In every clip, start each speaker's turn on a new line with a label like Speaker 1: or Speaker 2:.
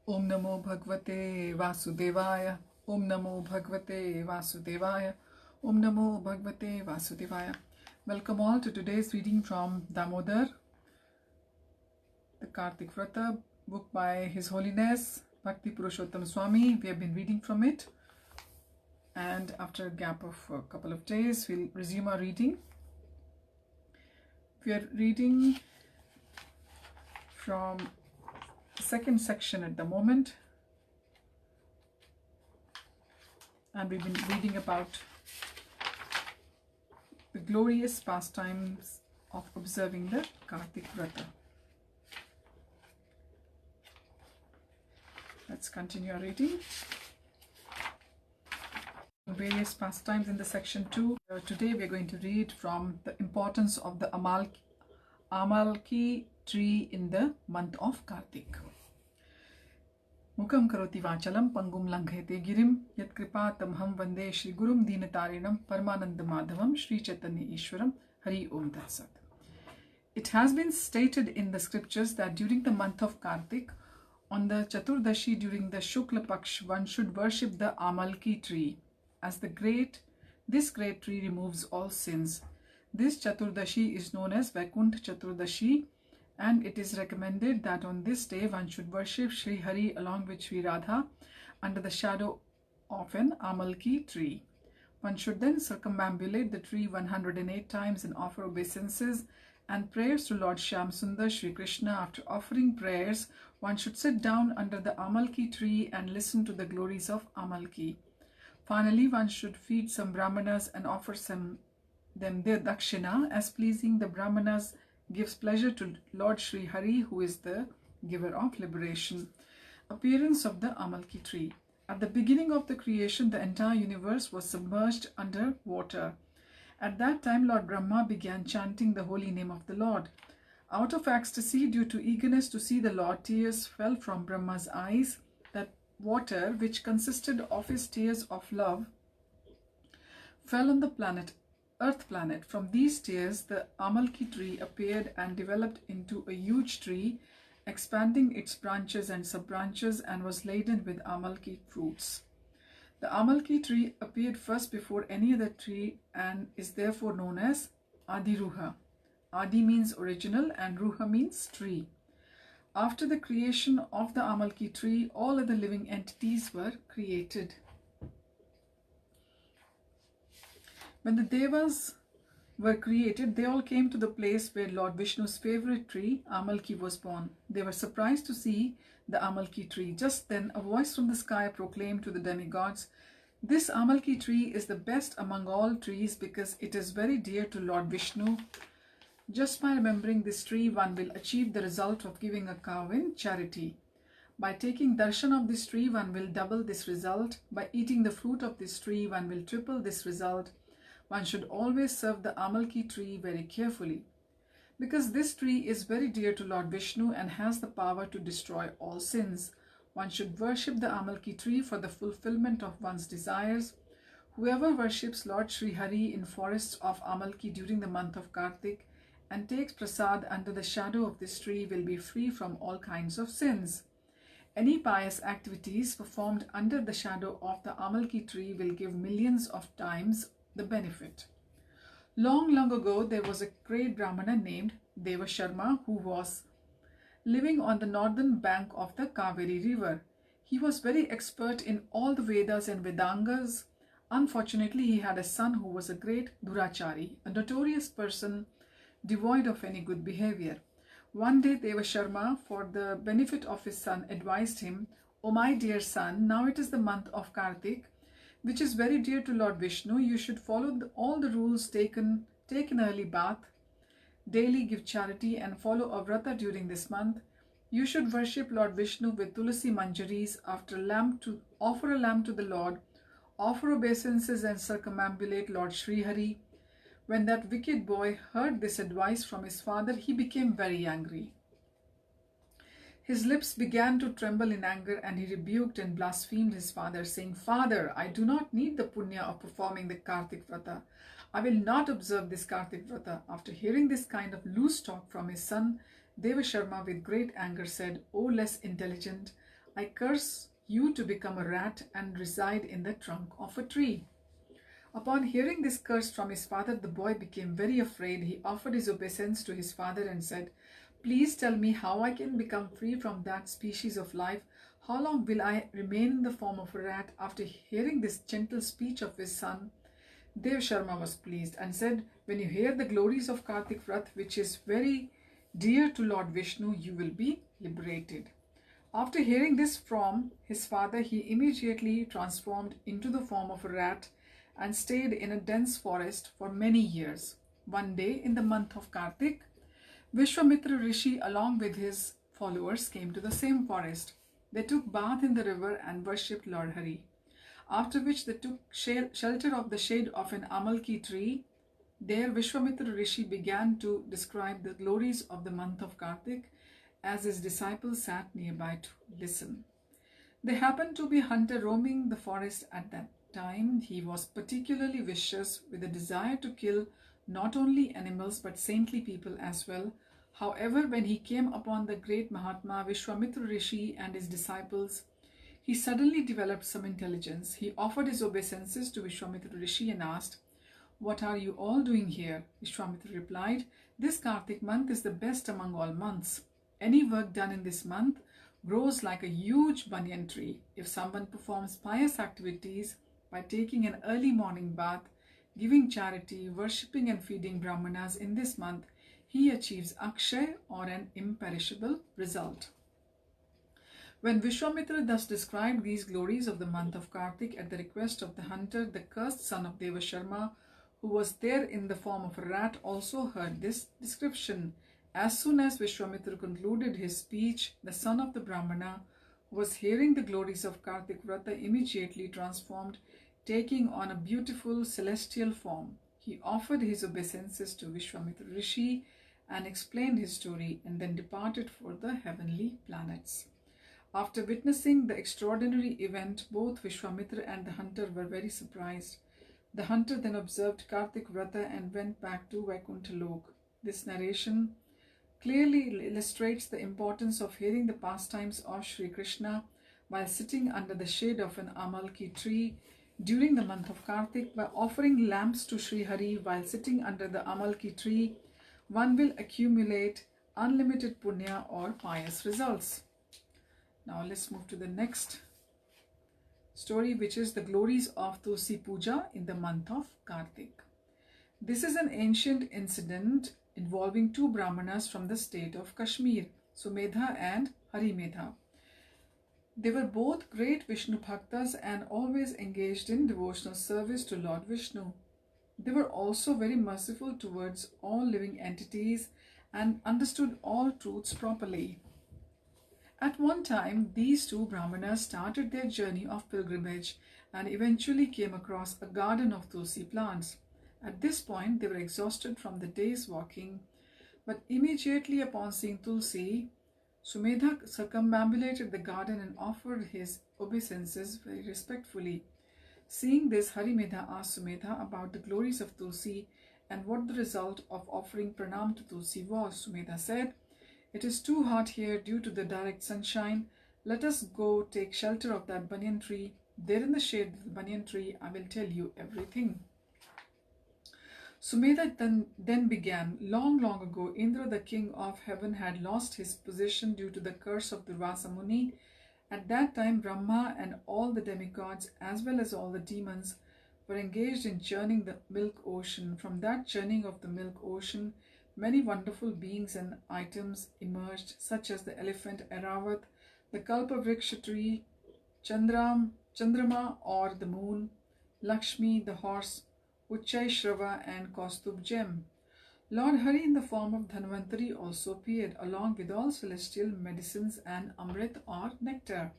Speaker 1: Om Namo Bhagavate Vasudevaya. Om Namo Bhagavate Vasudevaya. Om Namo Bhagavate Vasudevaya. Welcome all to today's reading from Damodara, the Kartik Vrata, book by His Holiness Bhakti Purusottama Swami. We have been reading from it, and after a gap of a couple of days, we'll resume our reading. We are reading from the second section at the moment, and we've been reading about the glorious pastimes of observing the Kartik Vrata. Let's continue our reading. Various pastimes in the section 2. Today we are going to read from the importance of the Amalki tree in the month of Kartik. Mukam karoti vachalam pangum langhete girim yat kripatam ham vande Shri Gurum Dinatarinam Paramananda Madhavam Shri Chaitanya Ishwaram Hari Om Dasat. It has been stated in the scriptures that during the month of Kartik, on the Chaturdashi during the Shukla Paksh, one should worship the Amalki tree, as this great tree removes all sins. This Chaturdashi is known as Vaikuntha Chaturdashi, and it is recommended that on this day one should worship Sri Hari along with Sri Radha under the shadow of an Amalki tree. One should then circumambulate the tree 108 times and offer obeisances and prayers to Lord Shyam Sundar Shri Krishna. After offering prayers, one should sit down under the Amalki tree and listen to the glories of Amalki. Finally, one should feed some Brahmanas and offer them their dakshina, as pleasing the Brahmanas gives pleasure to Lord Sri Hari, who is the giver of liberation. Appearance of the Amalki tree. At the beginning of the creation, the entire universe was submerged under water. At that time, Lord Brahma began chanting the holy name of the Lord. Out of ecstasy, due to eagerness to see the Lord, tears fell from Brahma's eyes. That water, which consisted of his tears of love, fell on the Earth planet. From these tears, the Amalki tree appeared and developed into a huge tree, expanding its branches and sub-branches, and was laden with Amalki fruits. The Amalki tree appeared first before any other tree and is therefore known as Adi Ruha. Adi means original and Ruha means tree. After the creation of the Amalki tree, all other living entities were created. When the Devas were created, they all came to the place where Lord Vishnu's favorite tree, Amalki, was born. They were surprised to see the Amalki tree. Just then, a voice from the sky proclaimed to the demigods, "This Amalki tree is the best among all trees because it is very dear to Lord Vishnu. Just by remembering this tree, one will achieve the result of giving a cow in charity. By taking darshan of this tree, one will double this result. By eating the fruit of this tree, one will triple this result. One should always serve the Amalki tree very carefully. Because this tree is very dear to Lord Vishnu and has the power to destroy all sins, one should worship the Amalki tree for the fulfillment of one's desires. Whoever worships Lord Sri Hari in forests of Amalki during the month of Kartik and takes prasad under the shadow of this tree will be free from all kinds of sins. Any pious activities performed under the shadow of the Amalki tree will give millions of times the benefit." Long, long ago, there was a great Brahmana named Deva Sharma who was living on the northern bank of the Kaveri river. He was very expert in all the Vedas and Vedangas. Unfortunately, he had a son who was a great Durachari, a notorious person devoid of any good behavior. One day, Deva Sharma, for the benefit of his son, advised him, "O my dear son, now it is the month of Kartik, which is very dear to Lord Vishnu. You should follow all the rules, take an early bath, daily give charity, and follow a vrata during this month. You should worship Lord Vishnu with tulasi manjaris, offer a lamb to the Lord, offer obeisances and circumambulate Lord Sri Hari." When that wicked boy heard this advice from his father, he became very angry. His lips began to tremble in anger, and he rebuked and blasphemed his father, saying, "Father, I do not need the punya of performing the Kartik Vrata. I will not observe this Kartik Vrata." After hearing this kind of loose talk from his son, Deva Sharma with great anger said, "O less intelligent, I curse you to become a rat and reside in the trunk of a tree." Upon hearing this curse from his father, the boy became very afraid. He offered his obeisance to his father and said, "Please tell me how I can become free from that species of life. How long will I remain in the form of a rat?" After hearing this gentle speech of his son, Dev Sharma was pleased and said, "When you hear the glories of Kartik Vrata, which is very dear to Lord Vishnu, you will be liberated." After hearing this from his father, he immediately transformed into the form of a rat and stayed in a dense forest for many years. One day in the month of Kartik, Vishwamitra Rishi along with his followers came to the same forest. They took bath in the river and worshipped Lord Hari. After which they took shelter of the shade of an amalki tree. There Vishwamitra Rishi began to describe the glories of the month of Kartik as his disciples sat nearby to listen. There happened to be a hunter roaming the forest at that time. He was particularly vicious, with a desire to kill not only animals but saintly people as well. However, when he came upon the great Mahatma Vishwamitra Rishi and his disciples, he suddenly developed some intelligence. He offered his obeisances to Vishwamitra Rishi and asked, "What are you all doing here?" Vishwamitra replied, "This Kartik month is the best among all months. Any work done in this month grows like a huge banyan tree. If someone performs pious activities by taking an early morning bath, giving charity, worshipping and feeding brahmanas in this month, he achieves akshay or an imperishable result." When Vishwamitra thus described these glories of the month of Kartik at the request of the hunter, the cursed son of Deva Sharma, who was there in the form of a rat, also heard this description. As soon as Vishwamitra concluded his speech, the son of the Brahmana, who was hearing the glories of Kartik Vrata, immediately transformed, taking on a beautiful celestial form. He offered his obeisances to Vishwamitra Rishi and explained his story, and then departed for the heavenly planets. After witnessing the extraordinary event, both Vishwamitra and the hunter were very surprised. The hunter then observed Kartik Vrata and went back to Vaikuntha Lok. This narration clearly illustrates the importance of hearing the pastimes of Sri Krishna while sitting under the shade of an amalki tree during the month of Kartik. By offering lamps to Sri Hari while sitting under the amalki tree, one will accumulate unlimited punya or pious results. Now let's move to the next story, which is the glories of Tulsi Puja in the month of Kartik. This is an ancient incident involving two Brahmanas from the state of Kashmir, Sumedha and Harimedha. They were both great Vishnu Bhaktas and always engaged in devotional service to Lord Vishnu. They were also very merciful towards all living entities and understood all truths properly. At one time, these two Brahmanas started their journey of pilgrimage and eventually came across a garden of Tulsi plants. At this point, they were exhausted from the day's walking, but immediately upon seeing Tulsi, Sumedha circumambulated the garden and offered his obeisances very respectfully. Seeing this, Harimedha asked Sumedha about the glories of Tulsi and what the result of offering pranam to Tulsi was. Sumedha said, "It is too hot here due to the direct sunshine. Let us go take shelter of that banyan tree. There in the shade of the banyan tree, I will tell you everything." Sumedha then began. Long ago, Indra, the king of heaven, had lost his position due to the curse of Durvasa Muni. At that time, Brahma and all the demigods, as well as all the demons, were engaged in churning the milk ocean. From that churning of the milk ocean, many wonderful beings and items emerged, such as the elephant Airavat, the Kalpavriksha tree, Chandrama or the moon, Lakshmi, the horse, Uchchaishrava and Kaustubh gem. Lord Hari in the form of Dhanvantari also appeared, along with all celestial medicines and Amrit or nectar.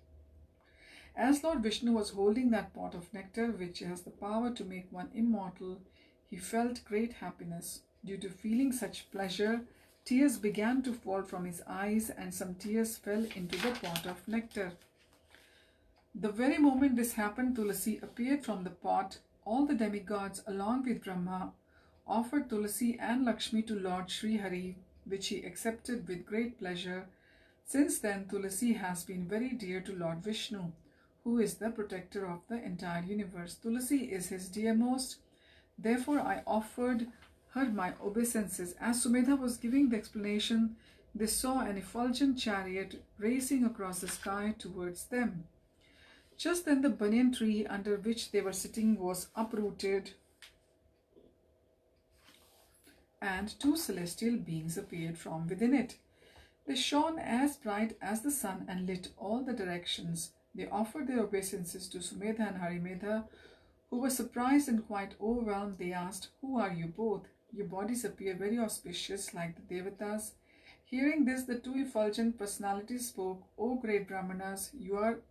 Speaker 1: As Lord Vishnu was holding that pot of nectar, which has the power to make one immortal, he felt great happiness. Due to feeling such pleasure, tears began to fall from his eyes, and some tears fell into the pot of nectar. The very moment this happened, Tulasi appeared from the pot. All the demigods, along with Brahma, offered Tulasi and Lakshmi to Lord Sri Hari, which he accepted with great pleasure. Since then, Tulsi has been very dear to Lord Vishnu, who is the protector of the entire universe. Tulsi is his dearmost. Therefore, I offered her my obeisances. As Sumedha was giving the explanation, they saw an effulgent chariot racing across the sky towards them. Just then the banyan tree under which they were sitting was uprooted, and two celestial beings appeared from within it. They shone as bright as the sun and lit all the directions. They offered their obeisances to Sumedha and Harimedha, who were surprised and quite overwhelmed. They asked, "Who are you both? Your bodies appear very auspicious like the Devatas." Hearing this, the two effulgent personalities spoke, "O great Brahmanas, you are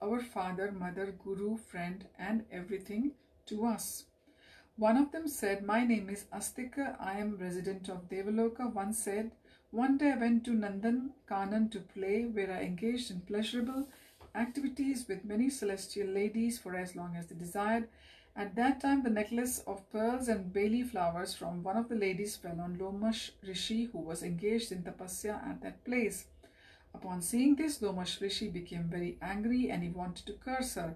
Speaker 1: our father, mother, guru, friend, and everything to us." One of them said, "My name is Astika. I am resident of Devaloka." One said, "One day I went to Nandan Kanan to play, where I engaged in pleasurable activities with many celestial ladies for as long as they desired. At that time, the necklace of pearls and bali flowers from one of the ladies fell on Lomash Rishi, who was engaged in tapasya at that place. Upon seeing this, Lomash Rishi became very angry and he wanted to curse her.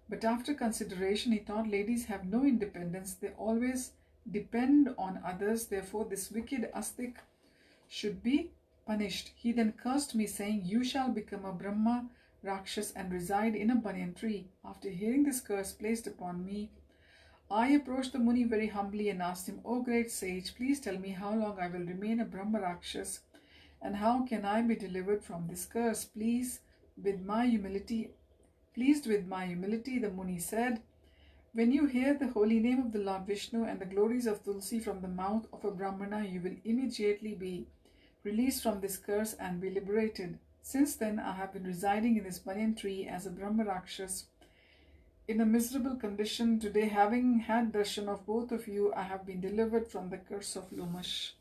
Speaker 1: But after consideration, he thought ladies have no independence. They always depend on others. Therefore, this wicked Astik should be punished. He then cursed me, saying, "You shall become a Brahma Rakshas and reside in a banyan tree." After hearing this curse placed upon me, I approached the Muni very humbly and asked him, "O great sage, please tell me how long I will remain a Brahma Rakshas, and how can I be delivered from this curse?" Pleased with my humility, the Muni said, "When you hear the holy name of the Lord Vishnu and the glories of Tulsi from the mouth of a Brahmana, you will immediately be released from this curse and be liberated." Since then, I have been residing in this banyan tree as a Brahma Rakshas in a miserable condition. Today, having had darshan of both of you, I have been delivered from the curse of Lomash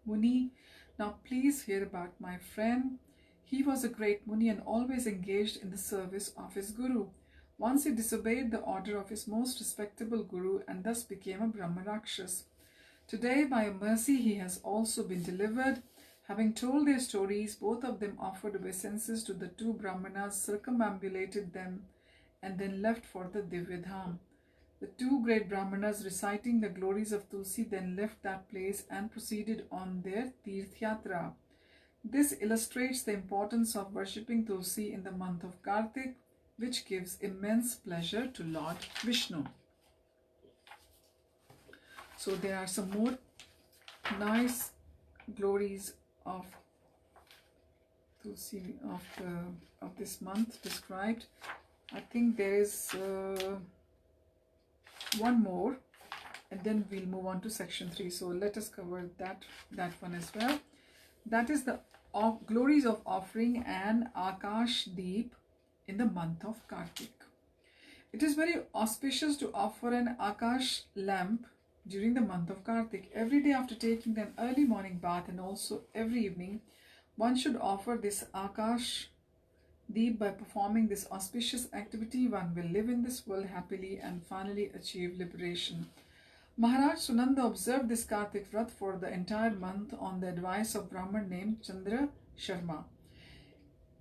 Speaker 1: Muni. Now please hear about my friend. He was a great Muni and always engaged in the service of his Guru. Once he disobeyed the order of his most respectable Guru and thus became a Brahma Rakshas. Today, by a mercy, he has also been delivered. Having told their stories, both of them offered obeisances to the two Brahmanas, circumambulated them, and then left for the Divyadham. The two great Brahmanas, reciting the glories of Tulsi, then left that place and proceeded on their Tirthyatra. This illustrates the importance of worshipping Tulsi in the month of Kartik, which gives immense pleasure to Lord Vishnu. So there are some more nice glories of Tulsi of this month described. I think there is one more, and then we'll move on to section 3. So let us cover that one as well. That is the glories of offering an Akash Deep in the month of Kartik. It is very auspicious to offer an Akash lamp during the month of Kartik. Every day after taking an early morning bath and also every evening, one should offer this Akash Deep. By performing this auspicious activity, one will live in this world happily and finally achieve liberation. Maharaj Sunanda observed this Kartik Vrat for the entire month on the advice of Brahman named Chandra Sharma.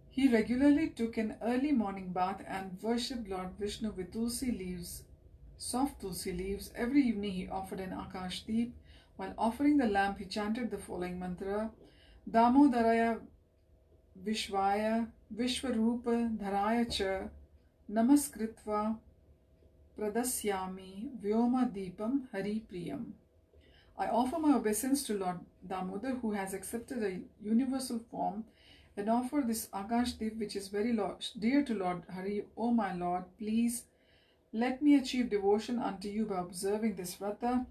Speaker 1: He regularly took an early morning bath and worshipped Lord Vishnu with tulsi leaves, soft tulsi leaves. Every evening he offered an Akash Deep. While offering the lamp, he chanted the following mantra: Damodara Vishvaya Vishwarupa Dharaya Cha Namaskritva Pradasyami Vyoma Deepam Hari Priyam. I offer my obeisance to Lord Damodar, who has accepted a universal form, and offer this Akash Deep, which is very dear to Lord Hari. O my Lord, please let me achieve devotion unto you by observing this Vrata.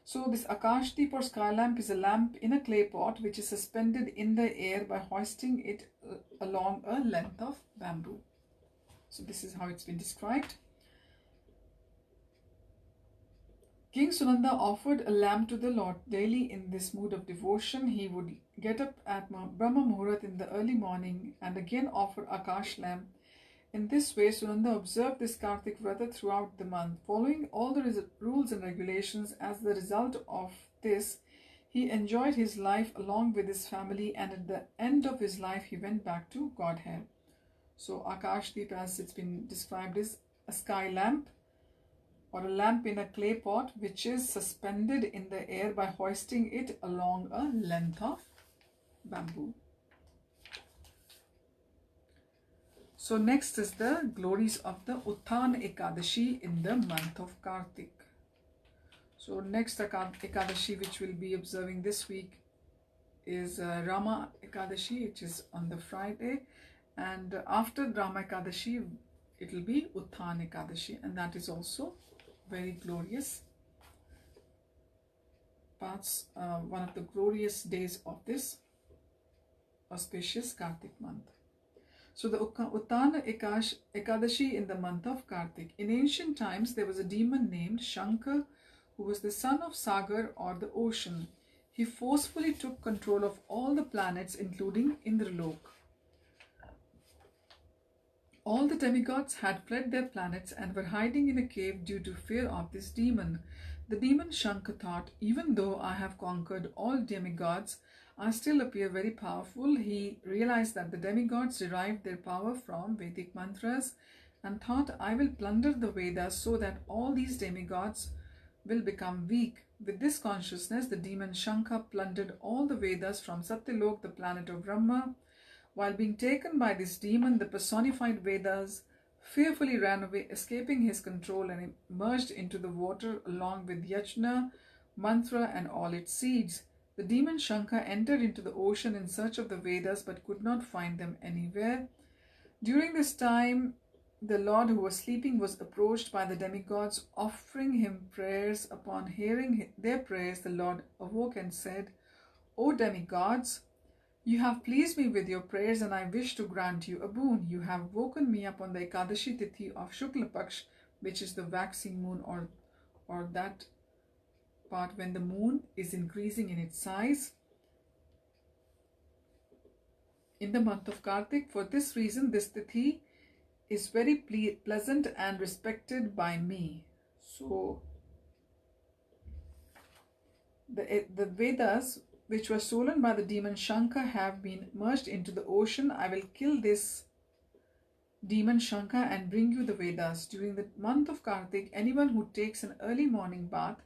Speaker 1: So this Akash Deep or sky lamp is a lamp in a clay pot which is suspended in the air by hoisting it along a length of bamboo. So this is how it's been described. King Sunanda offered a lamp to the Lord daily. In this mood of devotion, he would get up at Brahma Muhurat in the early morning and again offer Akash lamp. In this way, Sunanda observed this Kartik Vrata throughout the month, following all the rules and regulations. As the result of this, He enjoyed his life along with his family, and at the end of his life, he went back to Godhead. So Akashdeep, as it's been described, is a sky lamp or a lamp in a clay pot which is suspended in the air by hoisting it along a length of bamboo. So next is the glories of the Utthana Ekadashi in the month of Kartik. So next Ekadashi which we'll be observing this week is Rama Ekadashi, which is on the Friday, and after Rama Ekadashi it will be Utthana Ekadashi, and that is also very glorious parts, one of the glorious days of this auspicious Kartik month. So the Utthana Ekadashi in the month of Kartik. In ancient times there was a demon named Shankar who was the son of Sagar or the ocean. He forcefully took control of all the planets including Indralok. All the demigods had fled their planets and were hiding in a cave due to fear of this demon. The demon Shankar thought, even though I have conquered all demigods, I still appear very powerful. He realized that the demigods derived their power from Vedic mantras and thought, I will plunder the Vedas so that all these demigods will become weak. With this consciousness, the demon Shankar plundered all the Vedas from Satyalok, the planet of Brahma. While being taken by this demon, the personified Vedas fearfully ran away, escaping his control, and emerged into the water along with Yajna, mantra and all its seeds. The demon Shankar entered into the ocean in search of the Vedas but could not find them anywhere. During this time, the Lord who was sleeping was approached by the demigods, offering him prayers. Upon hearing their prayers, the Lord awoke and said, O demigods, you have pleased me with your prayers and I wish to grant you a boon. You have woken me up on the Ekadashi Tithi of Shukla Paksh, which is the waxing moon or that part when the moon is increasing in its size in the month of Kartik. For this reason, this Tithi is very pleasant and respected by me. So the Vedas which were stolen by the demon Shankar have been merged into the ocean. I will kill this demon Shankar and bring you the Vedas. During the month of Kartik, anyone who takes an early morning bath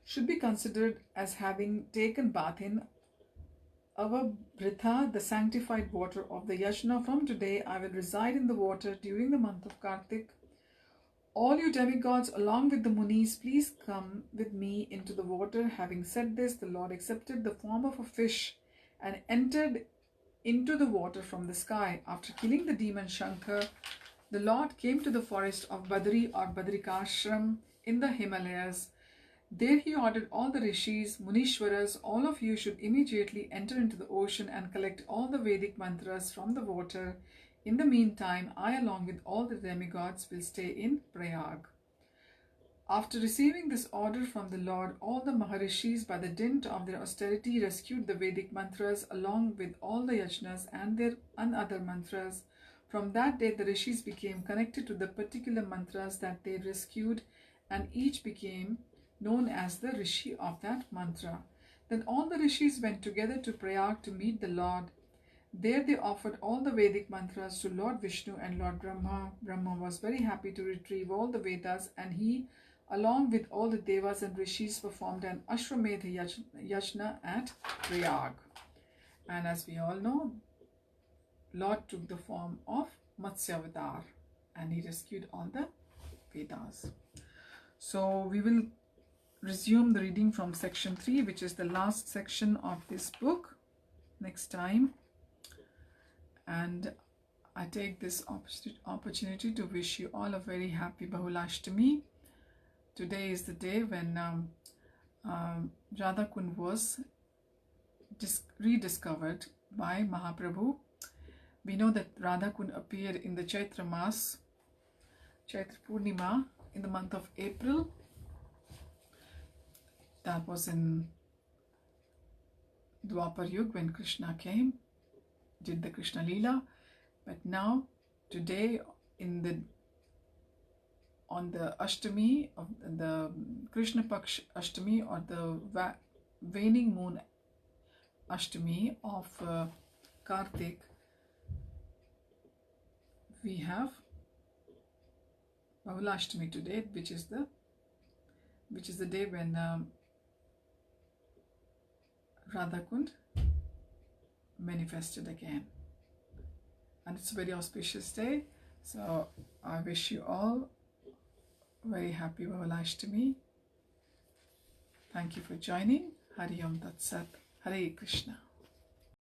Speaker 1: should be considered as having taken bath in Vrata, the sanctified water of the Yajna. From today, I will reside in the water during the month of Kartik. All you demigods, along with the Munis, please come with me into the water. Having said this, the Lord accepted the form of a fish and entered into the water from the sky. After killing the demon Shankar, the Lord came to the forest of Badri or Badrikashram in the Himalayas. There he ordered all the rishis, Munishwaras, all of you should immediately enter into the ocean and collect all the Vedic mantras from the water. In the meantime, I, along with all the demigods, will stay in Prayag. After receiving this order from the Lord, all the Maharishis, by the dint of their austerity, rescued the Vedic mantras along with all the yajnas and other mantras. From that day, the rishis became connected to the particular mantras that they rescued, and each became known as the rishi of that mantra. Then all the rishis went together to Prayag to meet the Lord. There they offered all the Vedic mantras to Lord Vishnu and Lord Brahma. Brahma was very happy to retrieve all the Vedas, and he, along with all the Devas and Rishis, performed an Ashwamedha Yajna at Prayag. And as we all know, Lord took the form of Matsyavatar and he rescued all the Vedas. So we will resume the reading from section 3, which is the last section of this book, next time. And I take this opportunity to wish you all a very happy Bahulashtami. Today is the day when Radha Kund was rediscovered by Mahaprabhu. We know that Radha Kund appeared in the Chaitra Mas, Chaitra Purnima, in the month of April. That was in Dwapar Yug when Krishna came, did the Krishna Leela. But now, today, on the Ashtami of the Krishna Paksh Ashtami, or the waning moon Ashtami of Kartik, we have Bahula-Ashtami today, which is the day when Radhakund manifested again, and it's a very auspicious day. So I wish you all very happy Bahula-Ashtami. Thank you for joining. Hari Om Tat Sat. Hare Krishna.